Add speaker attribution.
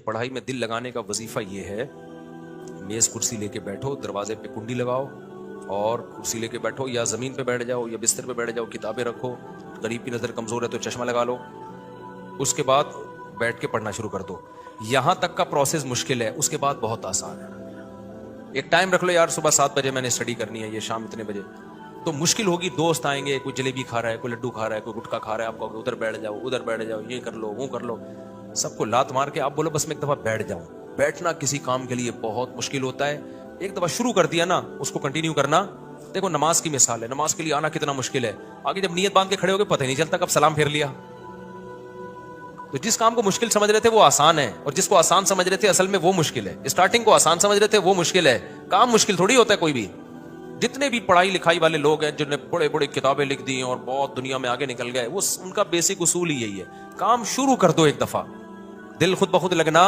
Speaker 1: پڑھائی میں دل لگانے کا وظیفہ یہ ہے، میز کرسی لے کے بیٹھو، دروازے پہ کنڈی لگاؤ اور کرسی لے کے بیٹھو، یا زمین پہ بیٹھ جاؤ یا بستر پہ بیٹھ جاؤ، کتابیں رکھو، غریب کی نظر کمزور ہے تو چشمہ لگا لو، اس کے بعد بیٹھ کے پڑھنا شروع کر دو۔ یہاں تک کا پروسیس مشکل ہے، اس کے بعد بہت آسان ہے۔ ایک ٹائم رکھ لو، یار صبح 7 بجے میں نے اسٹڈی کرنی ہے، یہ شام اتنے بجے، تو مشکل ہوگی، دوست آئیں گے، کوئی جلیبی کھا رہا ہے، کوئی لڈو کھا رہا ہے، کوئی گٹکا کھا رہا ہے، آپ کو ادھر بیٹھ جاؤ ادھر بیٹھ جاؤ، یہ کر لو وہ کر لو، سب کو لات مار کے آپ بولو بس میں ایک دفعہ بیٹھ جاؤں۔ بیٹھنا کسی کام کے لیے بہت مشکل ہوتا ہے، ایک دفعہ شروع کر دیا نا اس کو کنٹینیو کرنا۔ دیکھو نماز کی مثال ہے، نماز کے لیے آنا کتنا مشکل ہے، آگے جب نیت باندھ کے کھڑے ہو گئے پتہ ہی نہیں چلتا کب سلام پھیر لیا۔ تو جس کام کو مشکل سمجھ رہے تھے وہ آسان ہے، اور جس کو آسان سمجھ رہے تھے اصل میں وہ مشکل ہے۔ اسٹارٹنگ کو آسان سمجھ رہے تھے وہ مشکل ہے، کام مشکل تھوڑی ہوتا ہے کوئی بھی۔ جتنے بھی پڑھائی لکھائی والے لوگ ہیں جنہوں نے بڑے بڑے کتابیں لکھ دی اور بہت دنیا میں آگے نکل گئے، وہ ان کا بیسک اصول ہی یہی ہے، کام شروع کر دو ایک دفعہ، دل خود بخود لگنا